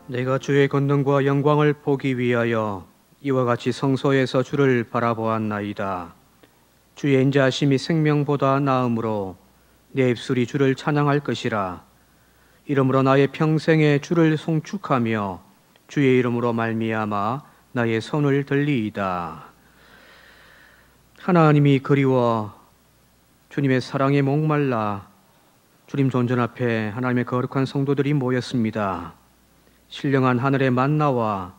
내가 주의 권능과 영광을 보기 위하여 이와 같이 성소에서 주를 바라보았나이다. 주의 인자하심이 생명보다 나음으로 내 입술이 주를 찬양할 것이라. 이러므로 나의 평생에 주를 송축하며 주의 이름으로 말미암아 나의 손을 들리이다. 하나님이 그리워 주님의 사랑에 목말라 주님 존전 앞에 하나님의 거룩한 성도들이 모였습니다. 신령한 하늘의 만나와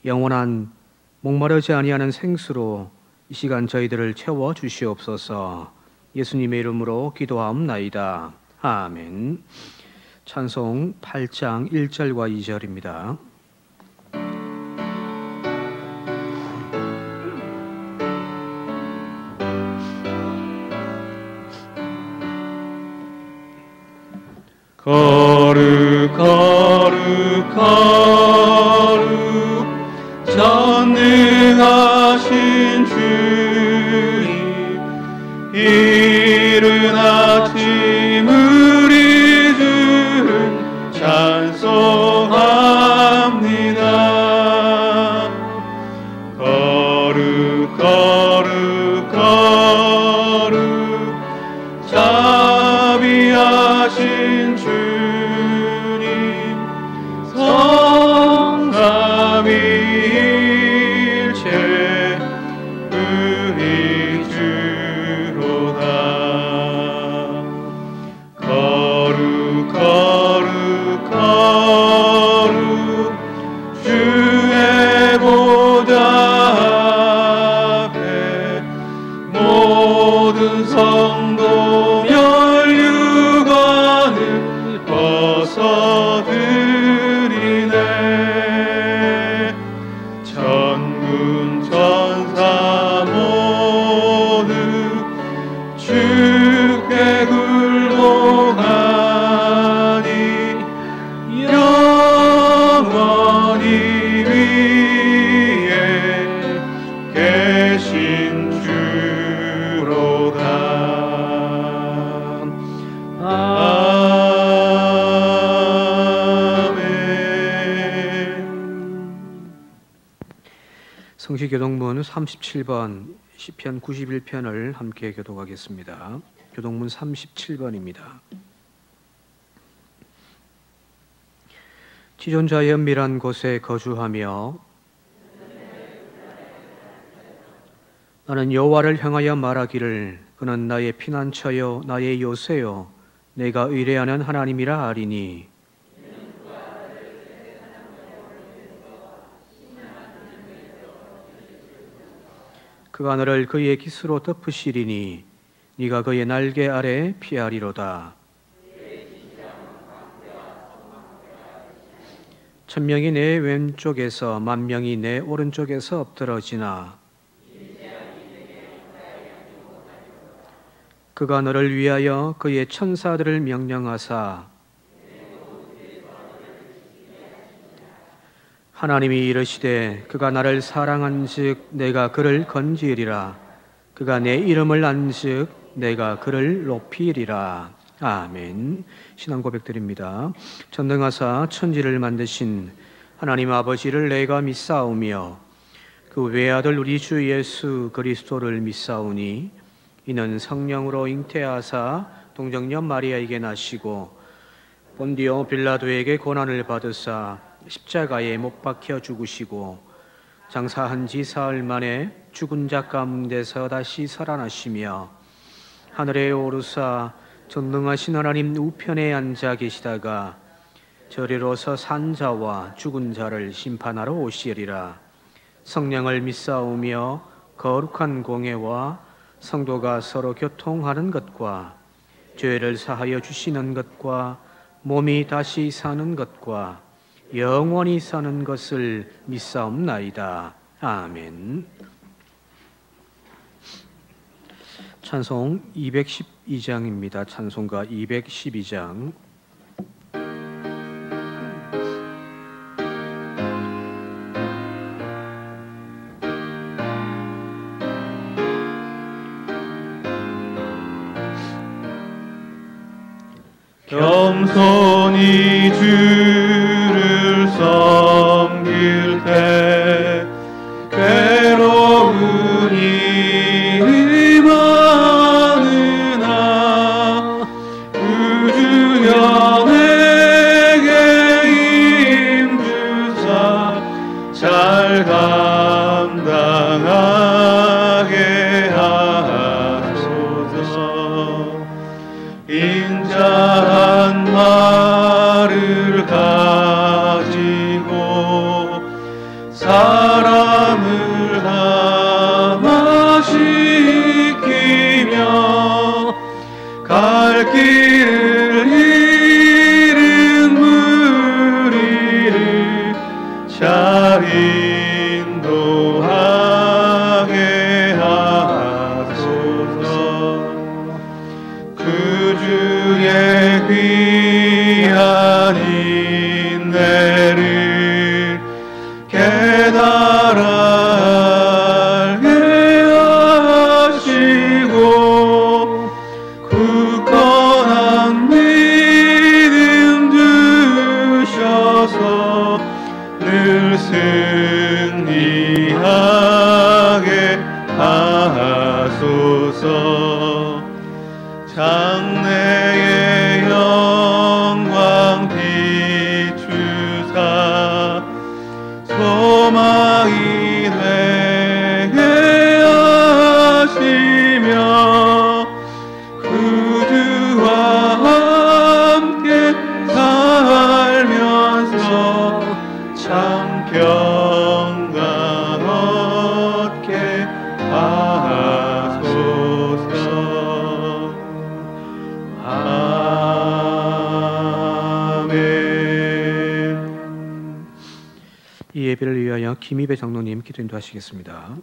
영원한 목마르지 아니하는 생수로 이 시간 저희들을 채워 주시옵소서. 예수님의 이름으로 기도하옵나이다. 아멘. 찬송 8장 1절과 2절입니다. 거룩 거룩 거룩 전능하신 주님, 이른 아침 우리 주를 찬송합니다. 거룩 거룩 거룩 자비하신 주님, 성삼위일체 우리 주로다. 거룩 거룩 거룩 주의 보좌 앞에 모든 성도 멸류관을 벗어드리네. 천군 천사 모두 주께 굴복하니 영원히 위에 계신 주로다. 성시교동문 37번 시편 91편을 함께 교독하겠습니다. 교동문 37번입니다. 지존자의 은밀한 곳에 거주하며 나는 여호와를 향하여 말하기를 그는 나의 피난처요 나의 요새요 내가 의뢰하는 하나님이라 하리니. 그가 너를 그의 깃으로 덮으시리니 네가 그의 날개 아래 피하리로다. 천명이 내 왼쪽에서 만명이 내 오른쪽에서 엎드러지나 그가 너를 위하여 그의 천사들을 명령하사 하나님이 이르시되 그가 나를 사랑한즉 내가 그를 건지리라. 그가 내 이름을 안즉 내가 그를 높이리라. 아멘. 신앙 고백드립니다. 전능하사 천지를 만드신 하나님 아버지를 내가 믿사오며 그 외아들 우리 주 예수 그리스도를 믿사오니 이는 성령으로 잉태하사 동정녀 마리아에게 나시고 본디오 빌라도에게 고난을 받으사 십자가에 못 박혀 죽으시고 장사한 지 사흘 만에 죽은 자 가운데서 다시 살아나시며 하늘에 오르사 전능하신 하나님 우편에 앉아 계시다가 저리로서 산 자와 죽은 자를 심판하러 오시리라. 성령을 믿사오며 거룩한 공예와 성도가 서로 교통하는 것과 죄를 사하여 주시는 것과 몸이 다시 사는 것과 영원히 사는 것을 믿사옵나이다. 아멘. 찬송 212장입니다. 찬송가 212장. 겸손히 주를 섬길 때 괴로움이 많으나 구주여 내게 힘주사 잘 감당하게 하소서. 인자한 말을 가지고 사람을 감화시키며 갈 길을 잃은 무리를 잘 인도하게 하소서. 그 주의 귀한 인내를 깨달아 알게 하시고 굳건한 믿음 주셔서 늘 승리하게 하소서. 장래의 영광 비추사 소망이 되게 하시며 구주와 함께 살면서 참 평강 얻게 하소서. 아멘. 이 예배를 위하여 김희배 장로님 기도 인도하시겠습니다.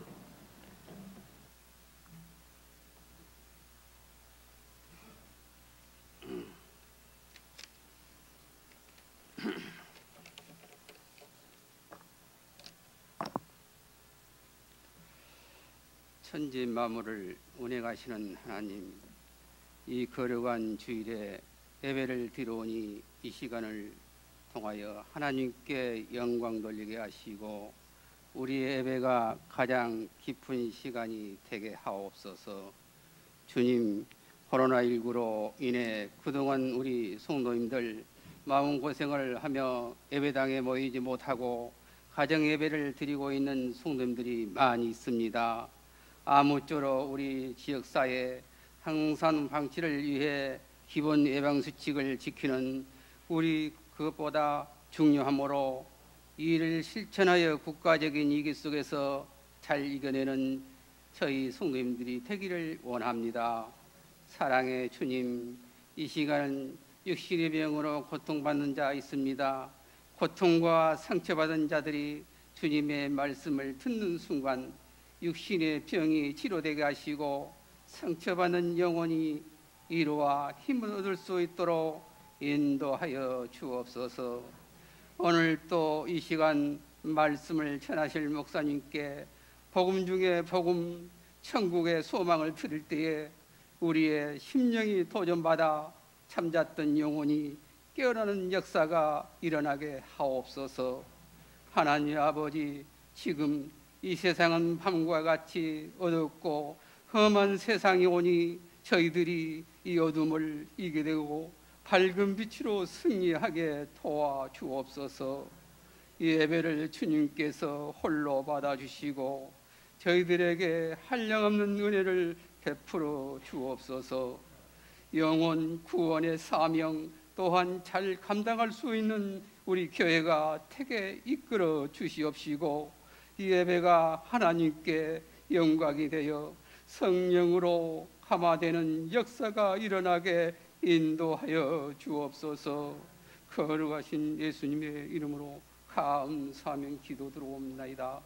천지 만물을 운행하시는 하나님, 이 거룩한 주일에 예배를 드려오니 이 시간을 통하여 하나님께 영광 돌리게 하시고 우리의 예배가 가장 깊은 시간이 되게 하옵소서. 주님, 코로나19로 인해 그동안 우리 성도님들 마음고생을 하며 예배당에 모이지 못하고 가정 예배를 드리고 있는 성도님들이 많이 있습니다. 아무쪼록 우리 지역사회 항산 방치를 위해 기본 예방수칙을 지키는 우리 그것보다 중요하므로 이를 실천하여 국가적인 위기 속에서 잘 이겨내는 저희 성도님들이 되기를 원합니다. 사랑의 주님, 이 시간은 육신의 병으로 고통받는 자 있습니다. 고통과 상처받은 자들이 주님의 말씀을 듣는 순간 육신의 병이 치료되게 하시고 상처받는 영혼이 위로와 힘을 얻을 수 있도록 인도하여 주옵소서. 오늘 또 이 시간 말씀을 전하실 목사님께 복음 중에 복음, 천국의 소망을 들을 때에 우리의 심령이 도전받아 잠잤던 영혼이 깨어나는 역사가 일어나게 하옵소서. 하나님 아버지, 지금 이 세상은 밤과 같이 어둡고 험한 세상이 오니 저희들이 이 어둠을 이겨내고 밝은 빛으로 승리하게 도와주옵소서. 이 예배를 주님께서 홀로 받아주시고 저희들에게 한량없는 은혜를 베풀어 주옵소서. 영혼 구원의 사명 또한 잘 감당할 수 있는 우리 교회가 되게 이끌어 주시옵시고 이 예배가 하나님께 영광이 되어 성령으로 감화되는 역사가 일어나게 인도하여 주옵소서. 거룩하신 예수님의 이름으로 감사하며 기도 드리옵나이다.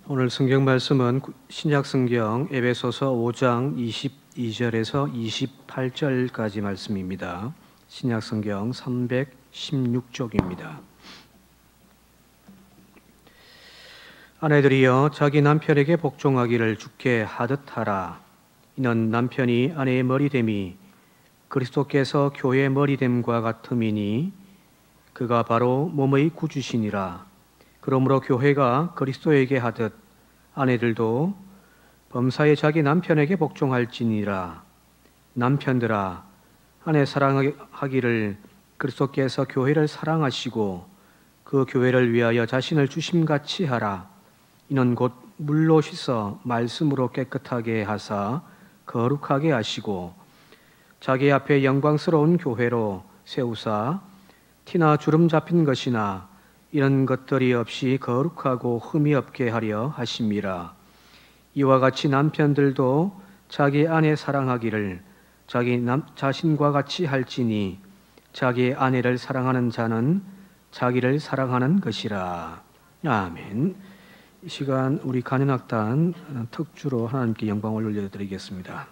오늘 성경 말씀은 신약 성경 에베소서 5장 22절에서 28절까지 말씀입니다. 신약 성경 316쪽입니다. 아내들이여 자기 남편에게 복종하기를 주께 하듯 하라. 이는 남편이 아내의 머리됨이 그리스도께서 교회의 머리됨과 같음이니 그가 바로 몸의 구주시니라. 그러므로 교회가 그리스도에게 하듯 아내들도 범사에 자기 남편에게 복종할지니라. 남편들아 아내 사랑하기를 그리스도께서 교회를 사랑하시고 그 교회를 위하여 자신을 주심같이 하라. 이는 곧 물로 씻어 말씀으로 깨끗하게 하사 거룩하게 하시고 자기 앞에 영광스러운 교회로 세우사 티나 주름 잡힌 것이나 이런 것들이 없이 거룩하고 흠이 없게 하려 하심이라. 이와 같이 남편들도 자기 아내 사랑하기를 자기 자신과 같이 할지니 자기 아내를 사랑하는 자는 자기를 사랑하는 것이라. 아멘. 이 시간 우리 간현악단 특주로 하나님께 영광을 올려드리겠습니다.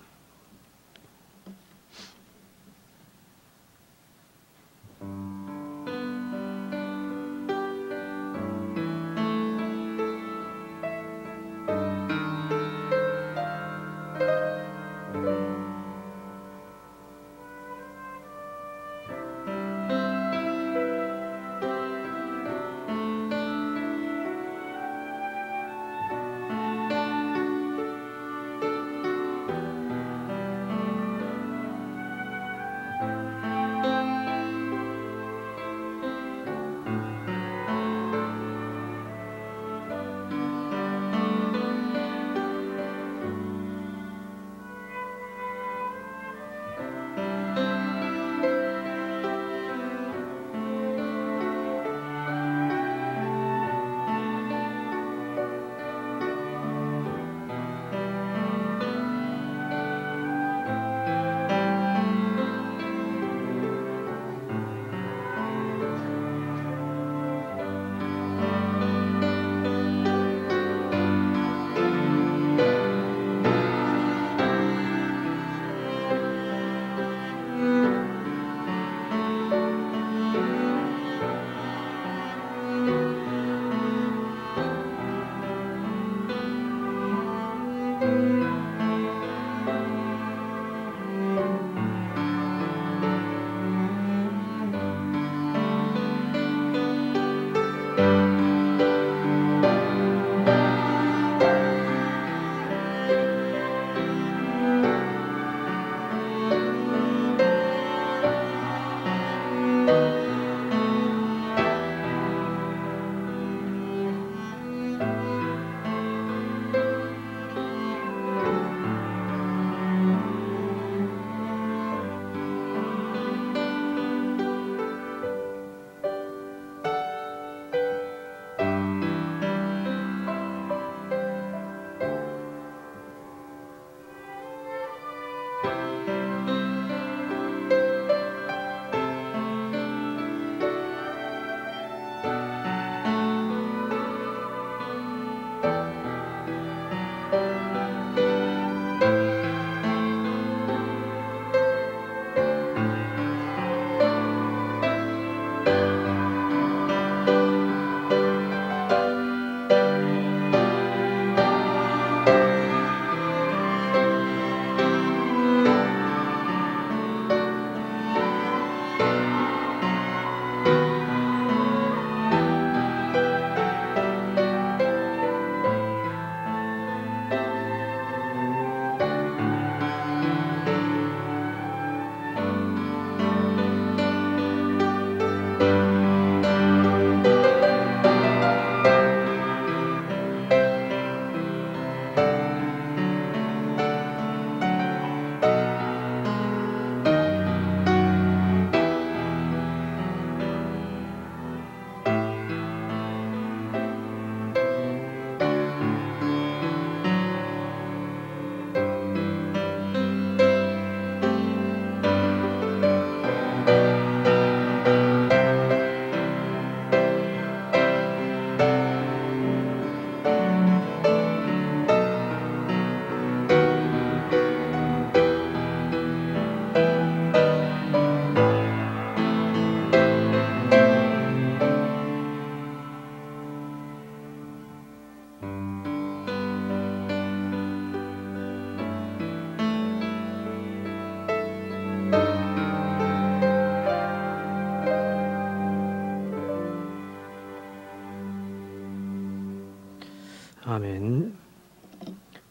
아멘.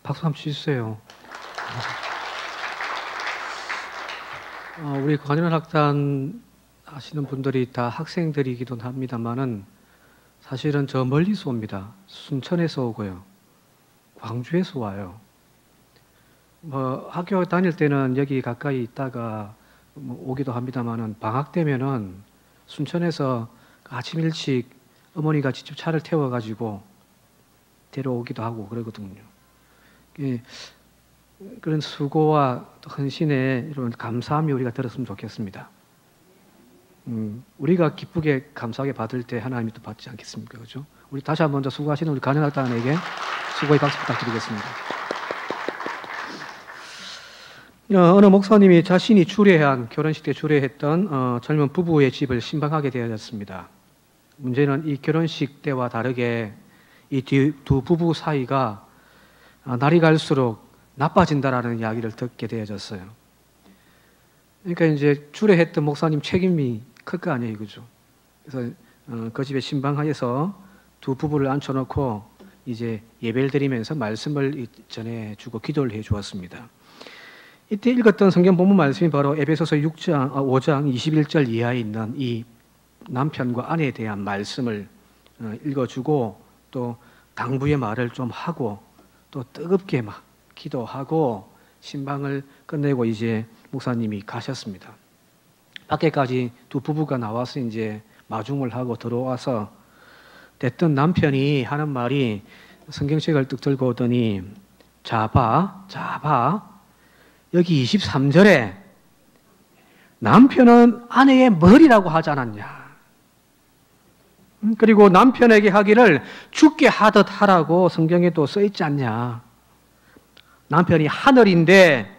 박수 한번 주세요. 우리 관현악단 하시는 분들이 다 학생들이기도 합니다만은 사실은 저 멀리서 옵니다. 순천에서 오고요. 광주에서 와요. 학교 다닐 때는 여기 가까이 있다가 오기도 합니다만은 방학 되면은 순천에서 아침 일찍 어머니가 직접 차를 태워가지고 데려오기도 하고 그러거든요. 그런 수고와 헌신에 이런 감사함이 우리가 들었으면 좋겠습니다. 우리가 기쁘게 감사하게 받을 때 하나님이 또 받지 않겠습니까? 그죠? 우리 다시 한번 더 수고하시는 우리 관현악단에게 수고의 박수 부탁드리겠습니다. 어느 목사님이 자신이 주례한 결혼식 때 주례했던 젊은 부부의 집을 신방하게 되어졌습니다. 문제는 이 결혼식 때와 다르게 이 두 부부 사이가 날이 갈수록 나빠진다라는 이야기를 듣게 되어졌어요. 그러니까 이제 주례했던 목사님 책임이 클 거 아니에요, 그죠? 그래서 그 집에 신방하여서 두 부부를 앉혀놓고 이제 예배를 드리면서 말씀을 전해주고 기도를 해주었습니다. 이때 읽었던 성경 본문 말씀이 바로 에베소서 5장 21절 이하에 있는 이 남편과 아내에 대한 말씀을 읽어주고 또 당부의 말을 좀 하고 또 뜨겁게 막 기도하고 신방을 끝내고 이제 목사님이 가셨습니다. 밖에까지 두 부부가 나와서 이제 마중을 하고 들어와서 됐던 남편이 하는 말이 성경책을 뚝 들고 오더니 자 봐 여기 23절에 남편은 아내의 머리라고 하지 않았냐. 그리고 남편에게 하기를 죽게 하듯 하라고 성경에도 써있지 않냐. 남편이 하늘인데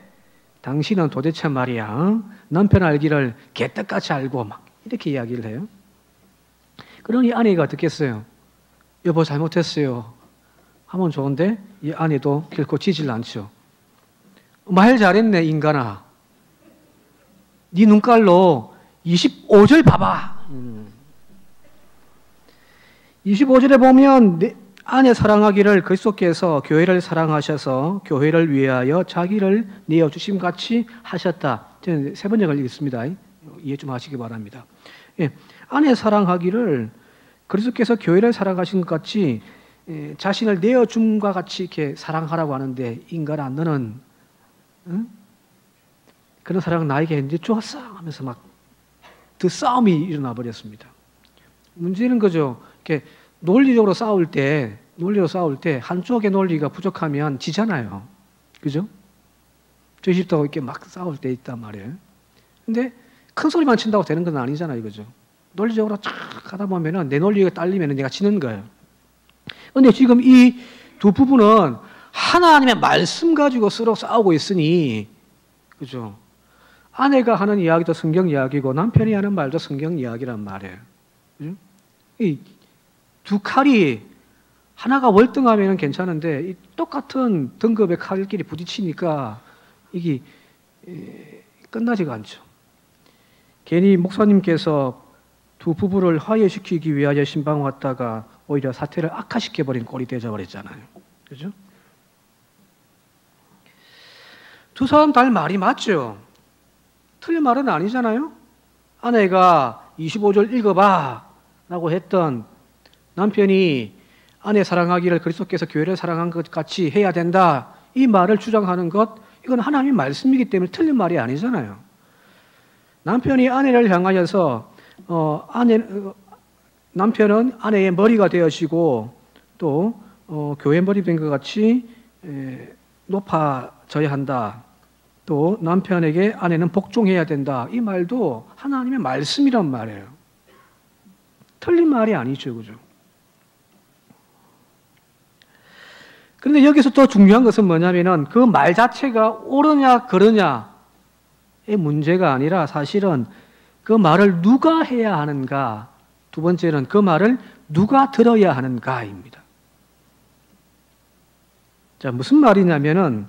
당신은 도대체 말이야 남편 알기를 개떡같이 알고 막 이렇게 이야기를 해요. 그러니 아내가 듣겠어요. 여보 잘못했어요 하면 좋은데 이 아내도 결코 지질 않죠. 말 잘했네 인간아. 네 눈깔로 25절 봐봐. 25절에 보면 아내 사랑하기를 그리스도께서 교회를 사랑하셔서 교회를 위하여 자기를 내어주심 같이 하셨다. 저는 세 번역을 읽습니다. 이해 좀 하시기 바랍니다. 예, 아내 사랑하기를 그리스도께서 교회를 사랑하신 것 같이 자신을 내어줌과 같이 이렇게 사랑하라고 하는데 인간아 너는 응? 그런 사랑을 나에게 했는데 좋았어 하면서 막 그 싸움이 일어나 버렸습니다. 문제는 거죠. 이렇게 논리로 싸울 때 한쪽의 논리가 부족하면 지잖아요. 그죠? 저희 집도 이렇게 막 싸울 때 있단 말이에요. 근데 큰 소리만 친다고 되는 건 아니잖아요. 그죠? 논리적으로 쫙 하다 보면은 내 논리가 딸리면은 내가 지는 거예요. 근데 지금 이 두 부부는 하나님의 말씀 가지고 서로 싸우고 있으니, 그죠? 아내가 하는 이야기도 성경 이야기고 남편이 하는 말도 성경 이야기란 말이에요. 그죠? 이 두 칼이 하나가 월등하면 괜찮은데 이 똑같은 등급의 칼끼리 부딪히니까 이게 끝나지가 않죠. 괜히 목사님께서 두 부부를 화해시키기 위하여 신방 왔다가 오히려 사태를 악화시켜버린 꼴이 되어버렸잖아요. 그죠? 두 사람 다 말이 맞죠? 틀린 말은 아니잖아요? 아내가 25절 읽어봐 라고 했던 남편이 아내 사랑하기를 그리스도께서 교회를 사랑한 것 같이 해야 된다 이 말을 주장하는 것 이건 하나님의 말씀이기 때문에 틀린 말이 아니잖아요. 남편이 아내를 향하여서 남편은 아내의 머리가 되어지고 또 교회 머리 된 것 같이 높아져야 한다. 또 남편에게 아내는 복종해야 된다. 이 말도 하나님의 말씀이란 말이에요. 틀린 말이 아니죠. 그죠? 그런데 여기서 또 중요한 것은 뭐냐면은 그 말 자체가 옳으냐 그르냐의 문제가 아니라 사실은 그 말을 누가 해야 하는가, 두 번째는 그 말을 누가 들어야 하는가입니다. 자, 무슨 말이냐면은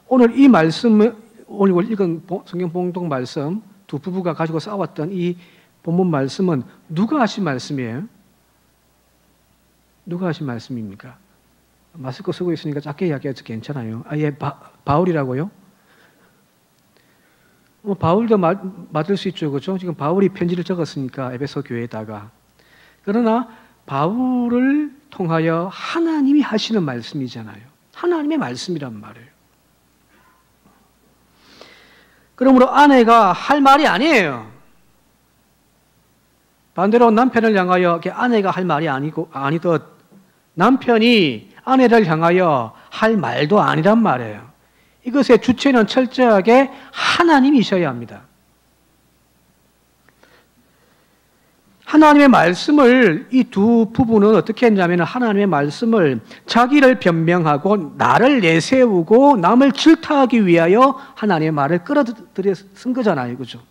오늘 이 말씀, 오늘 읽은 성경 봉독 말씀, 두 부부가 가지고 싸웠던 이 본문 말씀은 누가 하신 말씀이에요? 누가 하신 말씀입니까? 마스크 쓰고 있으니까 작게 이야기해도 괜찮아요. 예, 바울이라고요? 바울도 맞을 수 있죠. 그렇죠? 지금 바울이 편지를 적었으니까 에베소 교회에다가. 그러나 바울을 통하여 하나님이 하시는 말씀이잖아요. 하나님의 말씀이란 말이에요. 그러므로 아내가 할 말이 아니에요. 반대로 남편을 향하여 아내가 할 말이 아니듯 남편이 아내를 향하여 할 말도 아니란 말이에요. 이것의 주체는 철저하게 하나님이셔야 합니다. 하나님의 말씀을 이 두 부부는 어떻게 했냐면 하나님의 말씀을 자기를 변명하고 나를 내세우고 남을 질타하기 위하여 하나님의 말을 끌어들여 쓴 거잖아요. 그죠?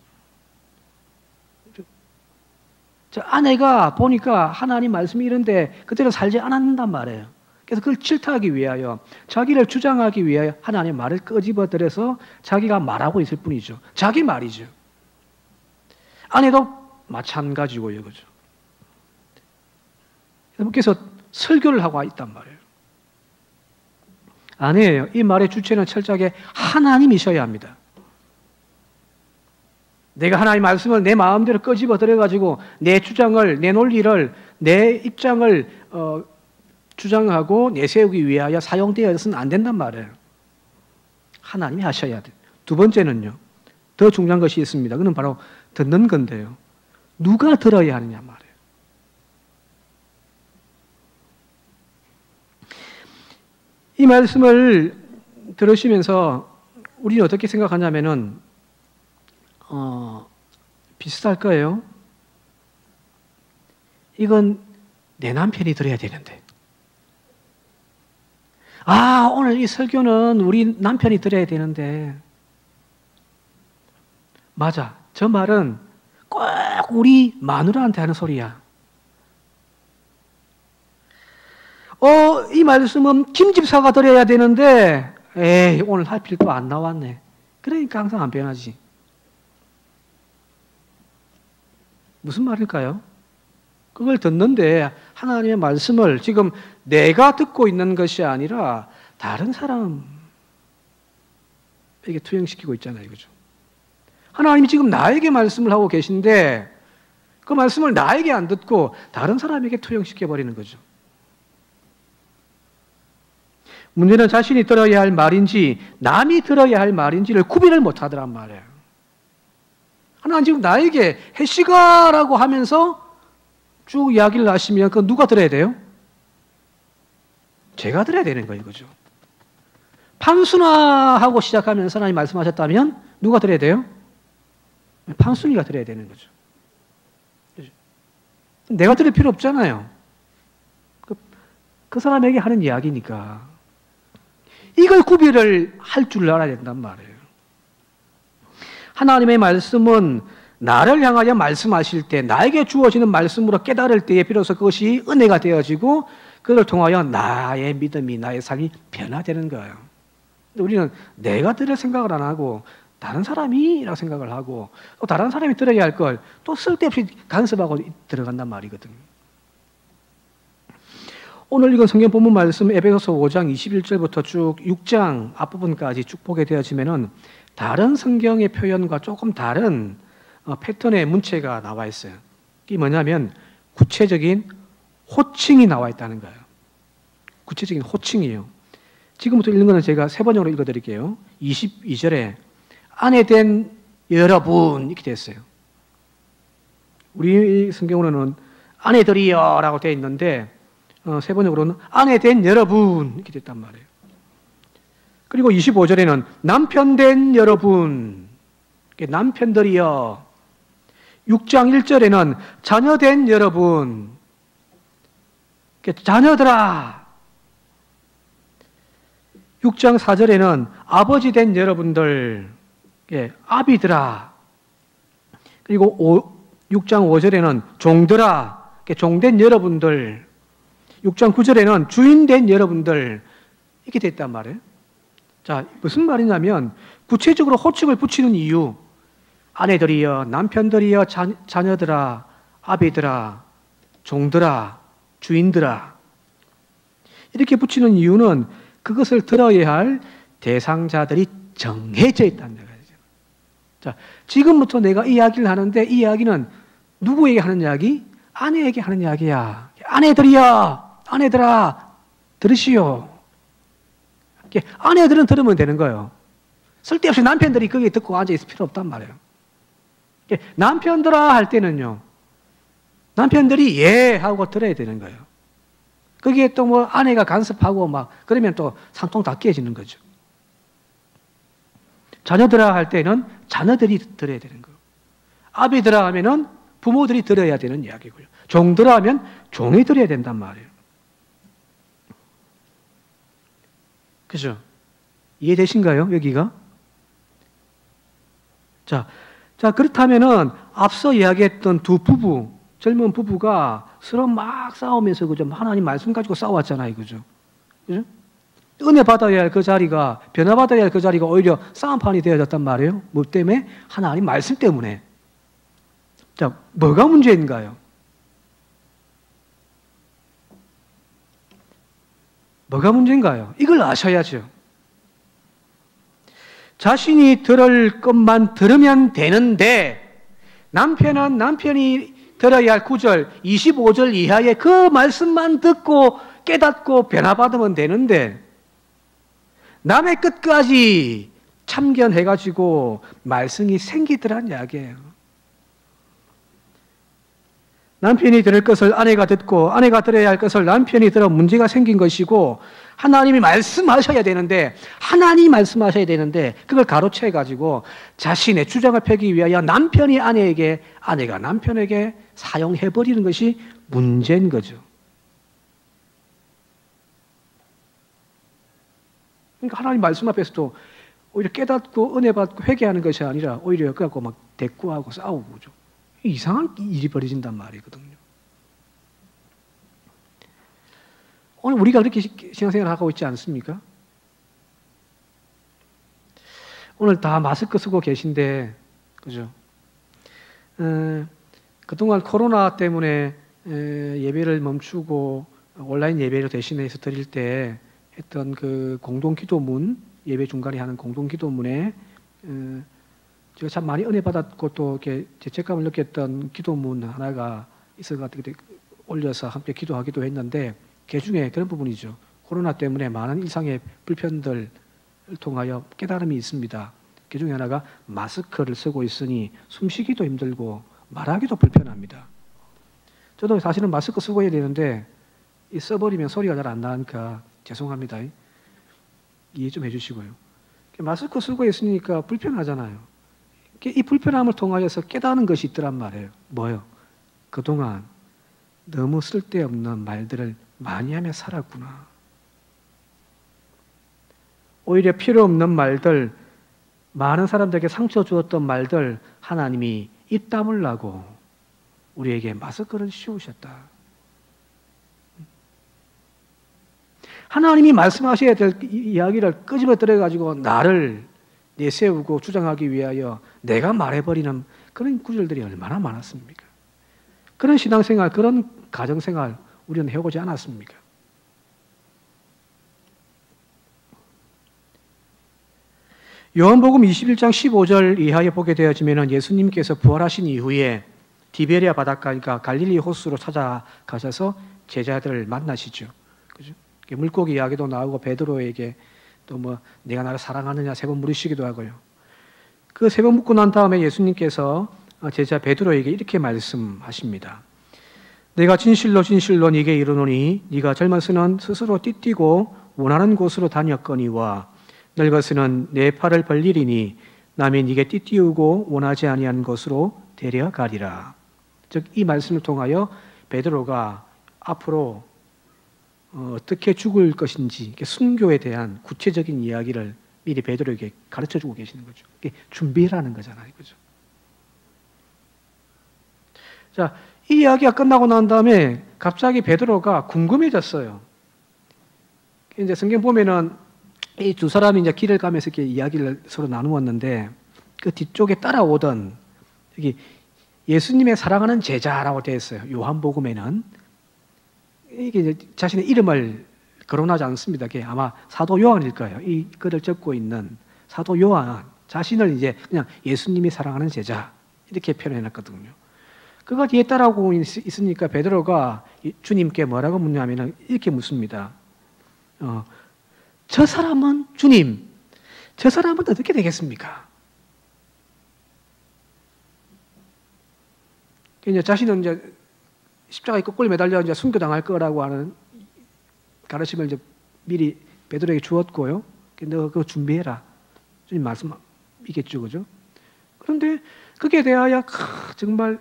아내가 보니까 하나님 말씀이 이런데 그대로 살지 않았단 말이에요. 그래서 그걸 질타하기 위하여 자기를 주장하기 위하여 하나님의 말을 끄집어들여서 자기가 말하고 있을 뿐이죠. 자기 말이죠. 아내도 마찬가지고요. 그죠? 그래서 설교를 하고 있단 말이에요. 아니에요. 이 말의 주체는 철저하게 하나님이셔야 합니다. 내가 하나님의 말씀을 내 마음대로 끄집어들여가지고 내 주장을, 내 논리를, 내 입장을 주장하고 내세우기 위하여 사용되어서는 안 된단 말이에요. 하나님이 하셔야 돼요. 두 번째는요. 더 중요한 것이 있습니다. 그건 바로 듣는 건데요. 누가 들어야 하느냐 말이에요. 이 말씀을 들으시면서 우리는 어떻게 생각하냐면은 비슷할 거예요. 이건 내 남편이 들어야 되는데. 오늘 이 설교는 우리 남편이 들어야 되는데. 맞아. 저 말은 꼭 우리 마누라한테 하는 소리야. 이 말씀은 김 집사가 들어야 되는데, 에이, 오늘 하필 또 안 나왔네. 그러니까 항상 안 변하지. 무슨 말일까요? 그걸 듣는데 하나님의 말씀을 지금 내가 듣고 있는 것이 아니라 다른 사람에게 투영시키고 있잖아요. 그죠? 하나님이 지금 나에게 말씀을 하고 계신데 그 말씀을 나에게 안 듣고 다른 사람에게 투영시켜버리는 거죠. 문제는 자신이 들어야 할 말인지 남이 들어야 할 말인지를 구별을 못하더란 말이에요. 하나님 지금 나에게 해시가라고 하면서 쭉 이야기를 하시면 그건 누가 들어야 돼요? 제가 들어야 되는 거예요. 그죠? 판순아 하고 시작하면서 하나님 말씀하셨다면 누가 들어야 돼요? 판순이가 들어야 되는 거죠. 그죠? 내가 들을 필요 없잖아요. 그 사람에게 하는 이야기니까. 이걸 구별을 할 줄 알아야 된단 말이에요. 하나님의 말씀은 나를 향하여 말씀하실 때 나에게 주어지는 말씀으로 깨달을 때에 비로소 그것이 은혜가 되어지고 그걸 통하여 나의 믿음이 나의 삶이 변화되는 거예요. 우리는 내가 들을 생각을 안 하고 다른 사람이라고 생각을 하고 또 다른 사람이 들어야 할 걸 또 쓸데없이 간섭하고 들어간단 말이거든요. 오늘 읽은 성경 본문 말씀 에베소서 5장 21절부터 쭉 6장 앞부분까지 쭉 보게 되어지면은 다른 성경의 표현과 조금 다른 패턴의 문체가 나와 있어요. 이게 뭐냐면 구체적인 호칭이 나와 있다는 거예요. 구체적인 호칭이에요. 지금부터 읽는 거는 제가 세 번역으로 읽어드릴게요. 22절에 아내 된 여러분 이렇게 됐어요. 우리 성경으로는 아내들이여 라고 되어 있는데 세 번역으로는 아내 된 여러분 이렇게 됐단 말이에요. 그리고 25절에는 남편 된 여러분, 남편들이여. 6장 1절에는 자녀 된 여러분, 자녀들아. 6장 4절에는 아버지 된 여러분들, 아비들아. 그리고 6장 5절에는 종들아, 종된 여러분들. 6장 9절에는 주인 된 여러분들. 이렇게 됐단 말이에요. 자, 무슨 말이냐면 구체적으로 호칭을 붙이는 이유. 아내들이여, 남편들이여, 자녀들아, 아비들아, 종들아, 주인들아. 이렇게 붙이는 이유는 그것을 들어야 할 대상자들이 정해져 있다는 거예요. 자, 지금부터 내가 이야기를 하는데 이 이야기는 누구에게 하는 이야기? 아내에게 하는 이야기야. 아내들이야, 아내들아, 들으시오. 아내들은 들으면 되는 거예요. 쓸데없이 남편들이 거기에 듣고 앉아있을 필요 없단 말이에요. 남편들아 할 때는요, 남편들이 예 하고 들어야 되는 거예요. 거기에 또 뭐 아내가 간섭하고 막 그러면 또 산통 다 깨지는 거죠. 자녀들아 할 때는 자녀들이 들어야 되는 거예요. 아비들아 하면은 부모들이 들어야 되는 이야기고요. 종들아 하면 종이 들어야 된단 말이에요. 그죠? 이해되신가요? 여기가? 자, 그렇다면은 앞서 이야기했던 두 부부, 젊은 부부가 서로 막 싸우면서 그죠? 하나님 말씀 가지고 싸웠잖아요. 그죠? 그죠? 은혜 받아야 할 그 자리가, 변화받아야 할 그 자리가 오히려 싸움판이 되어졌단 말이에요. 뭐 때문에? 하나님 말씀 때문에. 자, 뭐가 문제인가요? 뭐가 문제인가요? 이걸 아셔야죠. 자신이 들을 것만 들으면 되는데 남편은 남편이 들어야 할 9절, 25절 이하의 그 말씀만 듣고 깨닫고 변화받으면 되는데 남의 끝까지 참견해가지고 말씀이 생기더란 이야기예요. 남편이 들을 것을 아내가 듣고 아내가 들어야 할 것을 남편이 들어 문제가 생긴 것이고 하나님이 말씀하셔야 되는데 하나님이 말씀하셔야 되는데 그걸 가로채가지고 자신의 주장을 펴기 위하여 남편이 아내에게 아내가 남편에게 사용해버리는 것이 문제인 거죠. 그러니까 하나님 말씀 앞에서도 오히려 깨닫고 은혜 받고 회개하는 것이 아니라 오히려 그래갖고 막 대꾸하고 싸우고 그죠. 이상한 일이 벌어진단 말이거든요. 오늘 우리가 그렇게 신앙생활을 하고 있지 않습니까? 오늘 다 마스크 쓰고 계신데, 그죠? 그동안 코로나 때문에 예배를 멈추고 온라인 예배를 대신해서 드릴 때 했던 그 공동기도문, 예배 중간에 하는 공동기도문에 제가 참 많이 은혜 받았고 또 이렇게 죄책감을 느꼈던 기도문 하나가 있어가지고 올려서 함께 기도하기도 했는데 그 중에 그런 부분이죠. 코로나 때문에 많은 일상의 불편들을 통하여 깨달음이 있습니다. 그 중에 하나가 마스크를 쓰고 있으니 숨쉬기도 힘들고 말하기도 불편합니다. 저도 사실은 마스크 쓰고 해야 되는데 써버리면 소리가 잘 안 나니까 죄송합니다. 이해 좀 해주시고요. 마스크 쓰고 있으니까 불편하잖아요. 이 불편함을 통하여서 깨닫는 것이 있더란 말이에요. 뭐요? 그동안 너무 쓸데없는 말들을 많이 하며 살았구나. 오히려 필요 없는 말들, 많은 사람들에게 상처 주었던 말들 하나님이 입 다물라고 우리에게 마스크를 씌우셨다. 하나님이 말씀하셔야 될 이야기를 끄집어들여가지고 나를 내세우고 주장하기 위하여 내가 말해버리는 그런 구절들이 얼마나 많았습니까? 그런 신앙생활, 그런 가정생활 우리는 해오지 않았습니까? 요한복음 21장 15절 이하에 보게 되어지면 예수님께서 부활하신 이후에 디베리아 바닷가니까 갈릴리 호수로 찾아가셔서 제자들을 만나시죠. 그죠? 물고기 이야기도 나오고 베드로에게 또 뭐 내가 나를 사랑하느냐 3번 물으시기도 하고요. 그 3번 묻고 난 다음에 예수님께서 제자 베드로에게 이렇게 말씀하십니다. 내가 진실로 진실로 네게 이르노니 네가 젊어서는 스스로 띠띠고 원하는 곳으로 다녔거니와 늙어서는 내 팔을 벌리리니 남이 네게 띠띠우고 원하지 아니한 곳으로 데려가리라. 즉 이 말씀을 통하여 베드로가 앞으로 어떻게 죽을 것인지 순교에 대한 구체적인 이야기를 미리 베드로에게 가르쳐주고 계시는 거죠. 준비라는 거잖아요, 그죠? 자, 이 이야기가 끝나고 난 다음에 갑자기 베드로가 궁금해졌어요. 이제 성경 보면은 이 두 사람이 이제 길을 가면서 이렇게 이야기를 서로 나누었는데 그 뒤쪽에 따라오던 여기 예수님의 사랑하는 제자라고 되어 있어요. 요한복음에는 이게 이제 자신의 이름을 거론하지 않습니다. 그게 아마 사도 요한일 거예요. 이 글을 적고 있는 사도 요한 자신을 이제 그냥 예수님이 사랑하는 제자 이렇게 표현해놨거든요. 그가 뒤에 따라오고 있으니까 베드로가 주님께 뭐라고 묻냐면 이렇게 묻습니다. 저 사람은 주님, 저 사람은 어떻게 되겠습니까? 이제 자신은 이제 십자가에 거꾸로 매달려 이제 순교당할 거라고 하는 가르침을 이제 미리 베드로에게 주었고요. 너 그거 준비해라. 주님 말씀이겠죠, 그죠? 그런데 그게 대하여 정말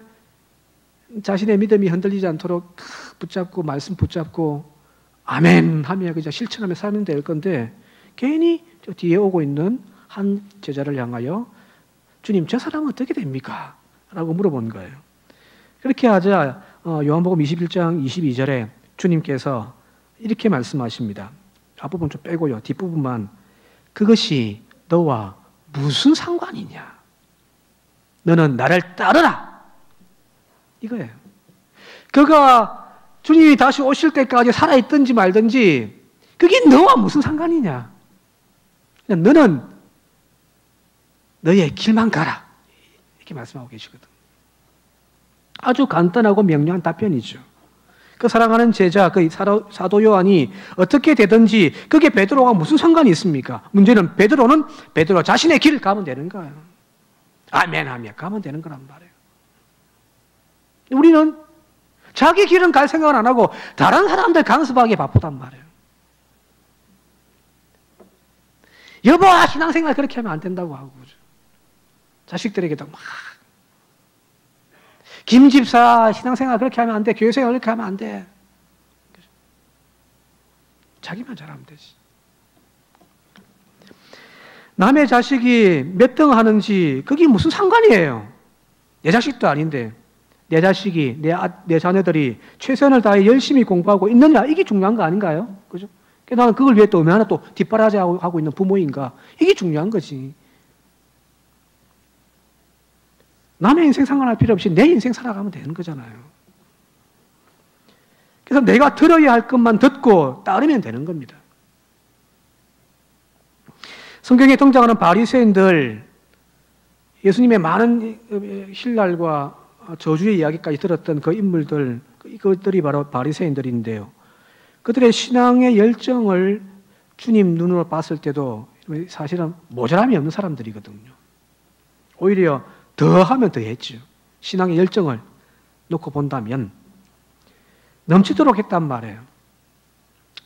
자신의 믿음이 흔들리지 않도록 붙잡고 말씀 붙잡고 아멘 하며 그저 실천하며 살면 될 건데 괜히 저 뒤에 오고 있는 한 제자를 향하여 주님 저 사람은 어떻게 됩니까? 라고 물어본 거예요. 그렇게 하자 요한복음 21장 22절에 주님께서 이렇게 말씀하십니다. 앞부분 좀 빼고요. 뒷부분만. 그것이 너와 무슨 상관이냐? 너는 나를 따르라. 이거예요. 그가 주님이 다시 오실 때까지 살아있든지 말든지 그게 너와 무슨 상관이냐? 너는 너의 길만 가라. 이렇게 말씀하고 계시거든. 아주 간단하고 명료한 답변이죠. 그 사랑하는 제자, 그 사도 요한이 어떻게 되든지 그게 베드로와 무슨 상관이 있습니까? 문제는 베드로는 베드로 자신의 길을 가면 되는 거예요. 아멘 하며 가면 되는 거란 말이에요. 우리는 자기 길은 갈 생각은 안 하고 다른 사람들 강습하기에 바쁘단 말이에요. 여보, 신앙생활 그렇게 하면 안 된다고 하고 자식들에게도 막 김집사 신앙생활 그렇게 하면 안 돼. 교회생활 그렇게 하면 안 돼. 자기만 잘하면 되지. 남의 자식이 몇 등 하는지 그게 무슨 상관이에요. 내 자식도 아닌데 내 자식이 내 자녀들이 최선을 다해 열심히 공부하고 있느냐 이게 중요한 거 아닌가요? 그죠? 나는 그걸 위해 또 얼마나 또 뒷바라지하고 있는 부모인가 이게 중요한 거지. 남의 인생 상관할 필요 없이 내 인생 살아가면 되는 거잖아요. 그래서 내가 들어야 할 것만 듣고 따르면 되는 겁니다. 성경에 등장하는 바리새인들, 예수님의 많은 힐날과 저주의 이야기까지 들었던 그 인물들, 그것들이 바로 바리새인들인데요. 그들의 신앙의 열정을 주님 눈으로 봤을 때도 사실은 모자람이 없는 사람들이거든요. 오히려 더하면 더했죠. 신앙의 열정을 놓고 본다면 넘치도록 했단 말이에요.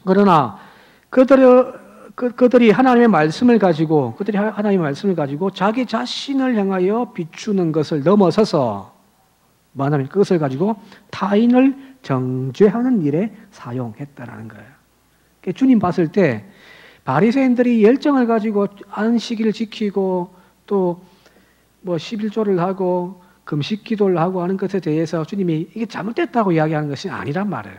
그러나 그들이 하나님의 말씀을 가지고 자기 자신을 향하여 비추는 것을 넘어서서 뭐냐면 그것을 가지고 타인을 정죄하는 일에 사용했다라는 거예요. 그러니까 주님 봤을 때 바리새인들이 열정을 가지고 안식일을 지키고 또 뭐 11조를 하고 금식 기도를 하고 하는 것에 대해서 주님이 이게 잘못됐다고 이야기하는 것이 아니란 말이에요.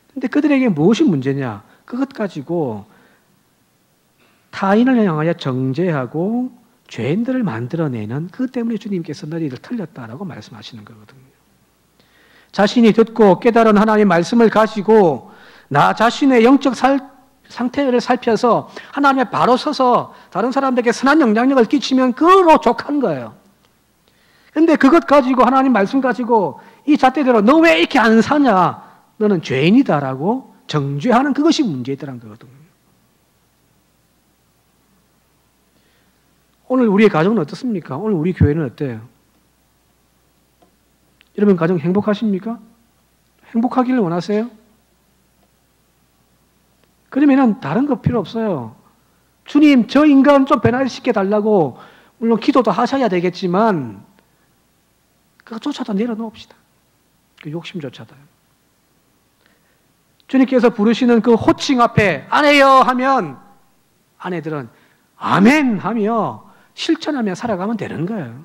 그런데 그들에게 무엇이 문제냐? 그것 가지고 타인을 향하여 정죄하고 죄인들을 만들어내는 그 때문에 주님께서 너희를 틀렸다라고 말씀하시는 거거든요. 자신이 듣고 깨달은 하나님의 말씀을 가지고 나 자신의 영적 상태를 살펴서 하나님의 바로 서서 다른 사람들에게 선한 영향력을 끼치면 그로 족한 거예요. 그런데 그것 가지고 하나님 말씀 가지고 이 잣대대로 너 왜 이렇게 안 사냐? 너는 죄인이다라고 정죄하는 그것이 문제더란 거거든요. 오늘 우리의 가정은 어떻습니까? 오늘 우리 교회는 어때요? 여러분 가정 행복하십니까? 행복하기를 원하세요? 그러면은 다른 거 필요 없어요. 주님, 저 인간 좀 변화시켜 달라고 물론 기도도 하셔야 되겠지만 그것조차도 내려놓읍시다. 그 욕심조차도요. 주님께서 부르시는 그 호칭 앞에 아내여 하면 아내들은 아멘 하며 실천하며 살아가면 되는 거예요.